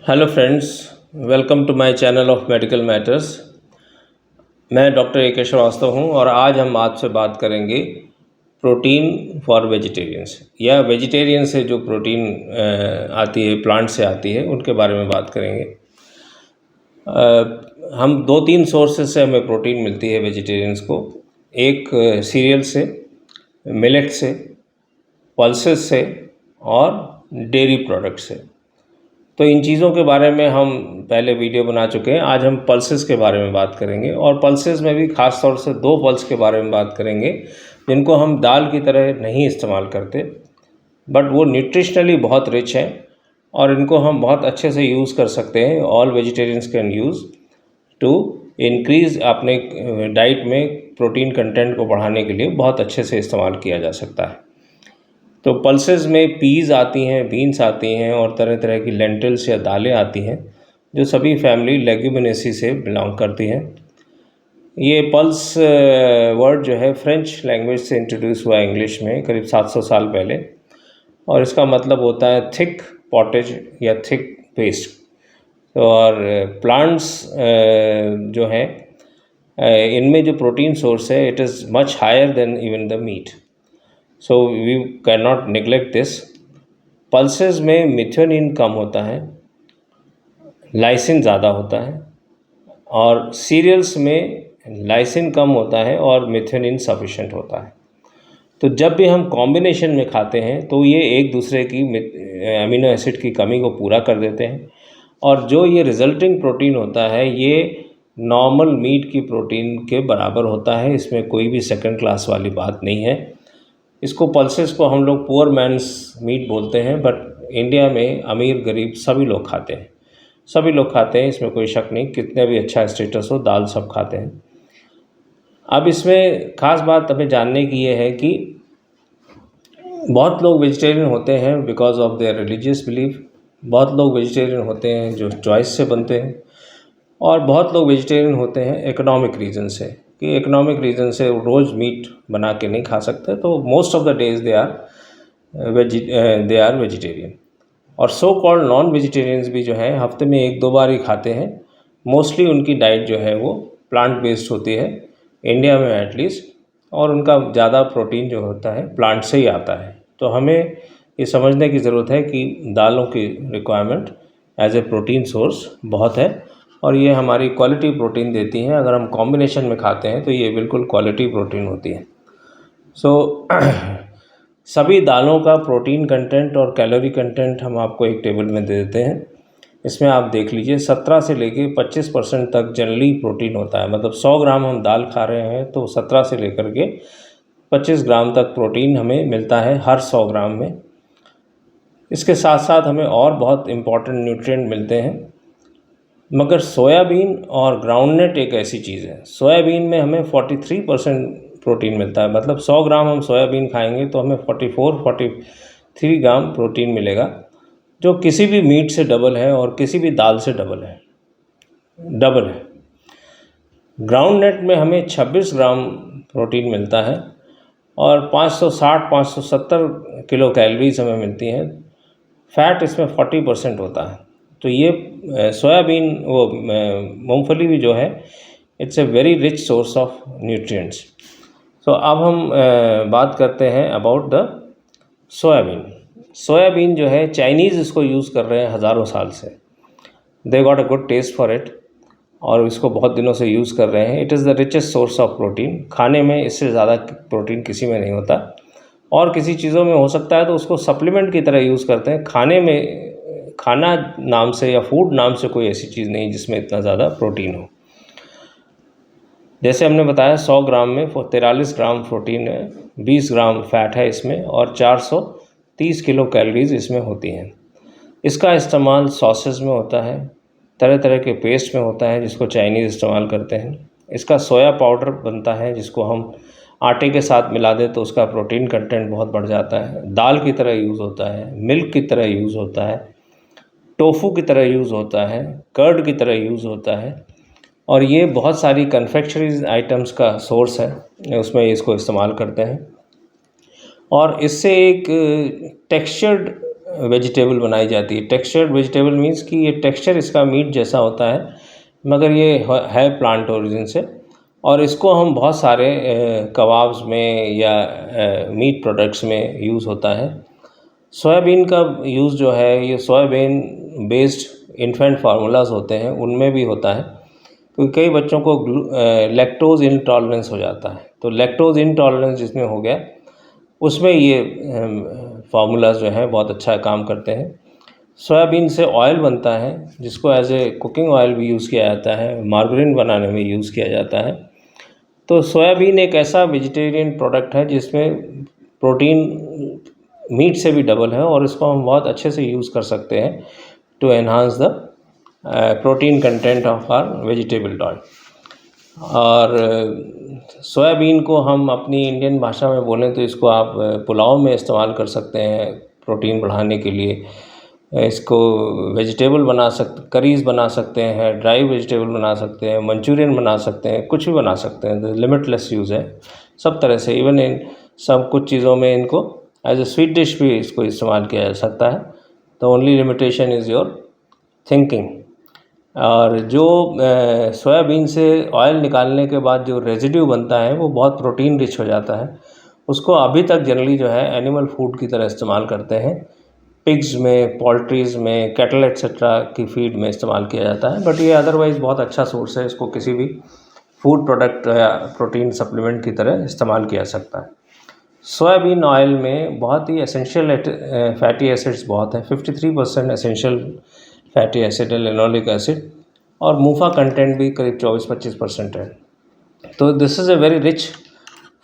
Hello friends, welcome to my channel of medical matters. मैं doctor A K. Srivastava हूं और आज हम आपसे बात करेंगे प्रोटीन फॉर वेजिटेरियंस या वेजिटेरियन से जो प्रोटीन आती है, प्लांट से आती है, उनके बारे में बात करेंगे। हम दो तीन सोर्सेज से हमें प्रोटीन मिलती है वेजिटेरियंस को। एक सीरियल से, मिलेट से, पल्सेस से और डेयरी प्रोडक्ट से। तो इन चीज़ों के बारे में हम पहले वीडियो बना चुके हैं। आज हम पल्सेस के बारे में बात करेंगे और पल्सेस में भी ख़ास तौर से दो पल्स के बारे में बात करेंगे जिनको हम दाल की तरह नहीं इस्तेमाल करते, बट वो न्यूट्रिशनली बहुत रिच हैं और इनको हम बहुत अच्छे से यूज़ कर सकते हैं। All vegetarians can use to increase अपने डाइट में प्रोटीन कंटेंट को बढ़ाने के लिए बहुत अच्छे से इस्तेमाल किया जा सकता है। तो पल्सेस में पीज़ आती हैं, बीन्स आती हैं और तरह तरह की लेंटिल्स या दालें आती हैं जो सभी फैमिली लेग्यूमिनेसी से बिलोंग करती हैं। ये पल्स वर्ड जो है फ्रेंच लैंग्वेज से इंट्रोड्यूस हुआ इंग्लिश में करीब 700 साल पहले और इसका मतलब होता है थिक पॉटेज या थिक पेस्ट। और प्लांट्स जो हैं इनमें जो प्रोटीन सोर्स है it is much higher than even the meat, so we can not neglect this. Pulses में मिथ्योनिन कम होता है, लाइसिन ज़्यादा होता है और सीरियल्स में लाइसिन कम होता है और मिथ्योनिन सफिशेंट होता है। तो जब भी हम कॉम्बिनेशन में खाते हैं तो ये एक दूसरे की अमीनो एसिड की कमी को पूरा कर देते हैं और जो ये रिजल्टिंग प्रोटीन होता है ये नॉर्मल मीट की प्रोटीन के बराबर होता है। इसमें कोई भी सेकंड क्लास वाली बात नहीं है। इसको पल्सेस को हम लोग पुअर मैन्स मीट बोलते हैं, बट इंडिया में अमीर गरीब सभी लोग खाते हैं, सभी लोग खाते हैं, इसमें कोई शक नहीं। कितने भी अच्छा स्टेटस हो, दाल सब खाते हैं। अब इसमें ख़ास बात हमें जानने की ये है कि बहुत लोग वेजिटेरियन होते हैं because of their religious belief, बहुत लोग वेजिटेरियन होते हैं जो चॉइस से बनते हैं और बहुत लोग वेजिटेरियन होते हैं इकोनॉमिक रीज़न से कि इकोनॉमिक रीज़न से रोज़ मीट बना के नहीं खा सकते, तो most of the days they are vegetarian. और सो कॉल्ड नॉन वेजिटेरियंस भी जो है हफ्ते में एक दो बार ही खाते हैं। मोस्टली उनकी डाइट जो है वो प्लांट बेस्ड होती है इंडिया में एटलीस्ट, और उनका ज़्यादा प्रोटीन जो होता है प्लांट से ही आता है। तो हमें ये समझने की ज़रूरत है कि दालों की requirement as a protein source बहुत है और ये हमारी क्वालिटी प्रोटीन देती हैं। अगर हम कॉम्बिनेशन में खाते हैं तो ये बिल्कुल क्वालिटी प्रोटीन होती है। सो सभी दालों का प्रोटीन कंटेंट और कैलोरी कंटेंट हम आपको एक टेबल में दे देते हैं। इसमें आप देख लीजिए 17 से लेके 25% तक जनरली प्रोटीन होता है। मतलब 100 ग्राम हम दाल खा रहे हैं तो 17 से लेकर के 25 ग्राम तक प्रोटीन हमें मिलता है हर 100 ग्राम में। इसके साथ साथ हमें और बहुत इम्पॉर्टेंट न्यूट्रिएंट मिलते हैं। मगर सोयाबीन और ग्राउंडनट एक ऐसी चीज़ है, सोयाबीन में हमें 43% प्रोटीन मिलता है। मतलब 100 ग्राम हम सोयाबीन खाएंगे तो हमें 43 ग्राम प्रोटीन मिलेगा, जो किसी भी मीट से डबल है और किसी भी दाल से डबल है। ग्राउंडनट में हमें 26 ग्राम प्रोटीन मिलता है और 560-570 किलो कैलोरीज हमें मिलती हैं। फैट इसमें 40% होता है। तो ये सोयाबीन वो मूंगफली भी जो है it's a very rich source of nutrients. So अब हम बात करते हैं अबाउट द सोयाबीन। सोयाबीन जो है चाइनीज़ इसको यूज़ कर रहे हैं हज़ारों साल से। They got a good taste for it और इसको बहुत दिनों से यूज़ कर रहे हैं। It is the richest source of protein. खाने में इससे ज़्यादा प्रोटीन किसी में नहीं होता और किसी चीज़ों में हो सकता है तो उसको सप्लीमेंट की तरह यूज़ करते हैं। खाने में, खाना नाम से या फूड नाम से कोई ऐसी चीज़ नहीं जिसमें इतना ज़्यादा प्रोटीन हो। जैसे हमने बताया 100 ग्राम में 43 ग्राम प्रोटीन है, 20 ग्राम फैट है इसमें और 430 किलो कैलोरीज इसमें होती हैं। इसका इस्तेमाल सॉसेस में होता है, तरह तरह के पेस्ट में होता है जिसको चाइनीज़ इस्तेमाल करते हैं। इसका सोया पाउडर बनता है जिसको हम आटे के साथ मिला दें तो उसका प्रोटीन कंटेंट बहुत बढ़ जाता है। दाल की तरह यूज़ होता है, मिल्क की तरह यूज़ होता है, टोफू की तरह यूज़ होता है, कर्ड की तरह यूज़ होता है और ये बहुत सारी कन्फेक्शनरी आइटम्स का सोर्स है, उसमें इसको इस्तेमाल करते हैं। और इससे एक टेक्सचर्ड वेजिटेबल बनाई जाती है। टेक्सचर्ड वेजिटेबल मीन्स कि ये टेक्सचर इसका मीट जैसा होता है, मगर ये है प्लांट ओरिजिन से, और इसको हम बहुत सारे कबाब्स में या मीट प्रोडक्ट्स में यूज़ होता है। सोयाबीन का यूज़ जो है, ये सोयाबीन बेस्ड इन्फेंट फार्मूलाज होते हैं उनमें भी होता है, क्योंकि कई बच्चों को लैक्टोज इंटॉलरेंस हो जाता है। तो लैक्टोज इंटॉलरेंस जिसमें हो गया, उसमें ये फार्मूलाज जो हैं बहुत अच्छा काम करते हैं। सोयाबीन से ऑयल बनता है, जिसको एज ए कुकिंग ऑयल भी यूज़ किया जाता है, मार्गरीन बनाने में यूज़ किया जाता है। तो सोयाबीन एक ऐसा वेजिटेरियन प्रोडक्ट है जिसमें प्रोटीन मीट से भी डबल है, और इसको हम बहुत अच्छे से यूज़ कर सकते हैं to enhance the protein content of our vegetable diet. और सोयाबीन को हम अपनी इंडियन भाषा में बोलें तो इसको आप पुलाव में इस्तेमाल कर सकते हैं प्रोटीन बढ़ाने के लिए। इसको वेजिटेबल बना सकते, करीज़ बना सकते हैं, ड्राई वेजिटेबल बना सकते हैं, मंचूरियन बना सकते हैं, कुछ भी बना सकते हैं। लिमिटलेस यूज़ है सब तरह से। इवन इन सब कुछ चीज़ों में इनको एज ए स्वीट डिश भी इसको इस्तेमाल किया जा सकता है। The only limitation is your thinking. और जो सोयाबीन से ऑयल निकालने के बाद जो रेजिड्यू बनता है वो बहुत प्रोटीन रिच हो जाता है। उसको अभी तक जनरली जो है एनिमल फूड की तरह इस्तेमाल करते हैं, पिग्स में, पोल्ट्रीज़ में, कैटल एक्सेट्रा की फीड में इस्तेमाल किया जाता है। बट ये अदरवाइज़ बहुत अच्छा सोर्स है, इसको किसी भी फूड प्रोडक्ट या प्रोटीन सप्लीमेंट की तरह इस्तेमाल किया जा सकता है। सोयाबीन ऑयल में बहुत ही एसेंशियल फैटी एसिड्स बहुत हैं, 53% एसेंशियल फैटी एसिड है, लिनोलिक एसिड, और मूफा कंटेंट भी करीब 24-25% है। तो this is a very rich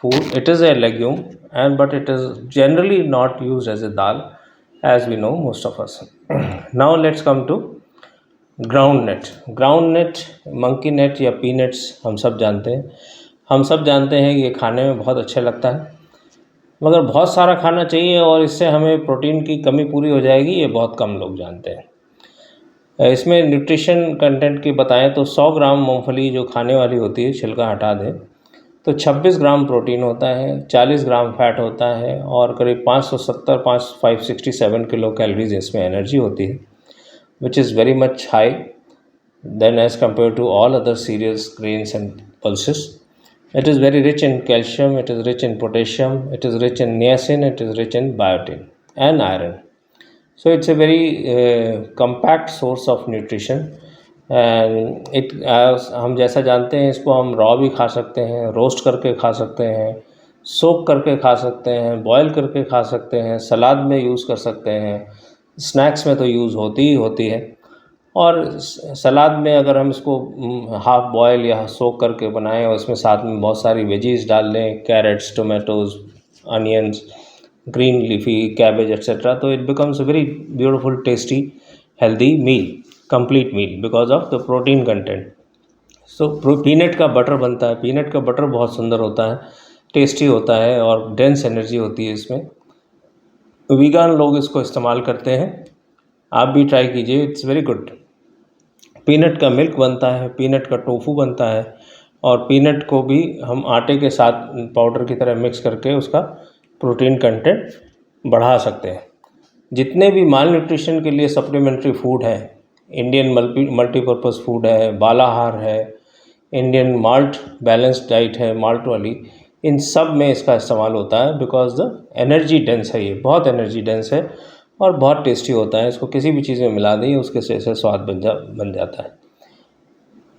food. It is a legume, and but it is generally not used as a dal, as we know most of us. Now let's come to groundnut. Groundnut, monkey nut या peanuts हम सब जानते हैं। हम सब जानते हैं कि ये खाने में बहुत अच्छा लगता है, मगर बहुत सारा खाना चाहिए और इससे हमें प्रोटीन की कमी पूरी हो जाएगी, ये बहुत कम लोग जानते हैं। इसमें न्यूट्रिशन कंटेंट की बताएं तो 100 ग्राम मूंगफली जो खाने वाली होती है, छिलका हटा दें तो 26 ग्राम प्रोटीन होता है, 40 ग्राम फैट होता है, और करीब 567 किलो कैलोरीज इसमें एनर्जी होती है, which is very much high than as compared to all other cereals, grains and pulses. It is very rich in calcium, it is rich in potassium, it is rich in niacin, it is rich in biotin and iron. So it's a very compact source of nutrition, and it हम जैसा जानते हैं इसको हम raw भी खा सकते हैं, रोस्ट करके खा सकते हैं, सोक करके खा सकते हैं, बॉयल करके खा सकते हैं, सलाद में यूज़ कर सकते हैं, स्नैक्स में तो यूज़ होती ही होती है। और सलाद में अगर हम इसको हाफ़ बॉयल या सोक करके बनाएं और इसमें साथ में बहुत सारी वेजीज डाल लें, carrots, tomatoes, onions, green leafy, cabbage etcetera, तो it becomes a very beautiful, tasty, healthy meal, complete meal because of the protein content. So peanut का बटर बनता है। पीनट का बटर बहुत सुंदर होता है, टेस्टी होता है और डेंस एनर्जी होती है इसमें। वीगन लोग इसको इस्तेमाल करते हैं, आप भी ट्राई कीजिए, इट्स वेरी गुड। पीनट का मिल्क बनता है, पीनट का टोफू बनता है, और पीनट को भी हम आटे के साथ पाउडर की तरह मिक्स करके उसका प्रोटीन कंटेंट बढ़ा सकते हैं। जितने भी माल न्यूट्रिशन के लिए सप्लीमेंट्री फूड है, इंडियन मल्टीपर्पज़ फूड है, बालाहार है, इंडियन माल्ट बैलेंस्ड डाइट है माल्ट वाली, इन सब में इसका इस्तेमाल होता है बिकॉज द एनर्जी डेंस है, ये बहुत एनर्जी डेंस है और बहुत टेस्टी होता है। इसको किसी भी चीज़ में मिला दें उसके से स्वाद बन जाता है।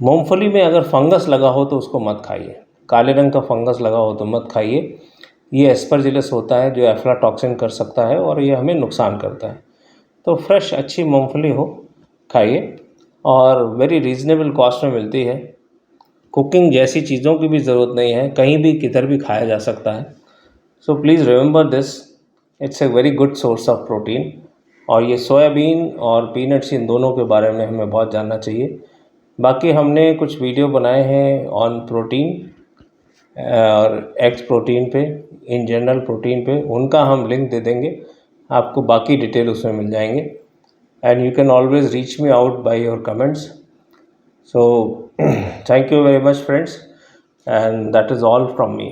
मूंगफली में अगर फंगस लगा हो तो उसको मत खाइए, काले रंग का फंगस लगा हो तो मत खाइए। ये एस्परजिलस होता है जो एफ्लाटॉक्सिन कर सकता है और ये हमें नुकसान करता है। तो फ्रेश अच्छी मूंगफली हो खाइए, और वेरी रीज़नेबल कॉस्ट में मिलती है। कुकिंग जैसी चीज़ों की भी ज़रूरत नहीं है, कहीं भी किधर भी खाया जा सकता है। So please remember this, it's a very good source of protein. और ये सोयाबीन और पीनट्स, इन दोनों के बारे में हमें बहुत जानना चाहिए। बाकी हमने कुछ वीडियो बनाए हैं ऑन प्रोटीन और एग्स प्रोटीन पे, इन जनरल प्रोटीन पे, उनका हम लिंक दे देंगे आपको, बाकी डिटेल उसमें मिल जाएंगे। And you can always reach me out by your comments. So thank you very much friends, and that is all from me.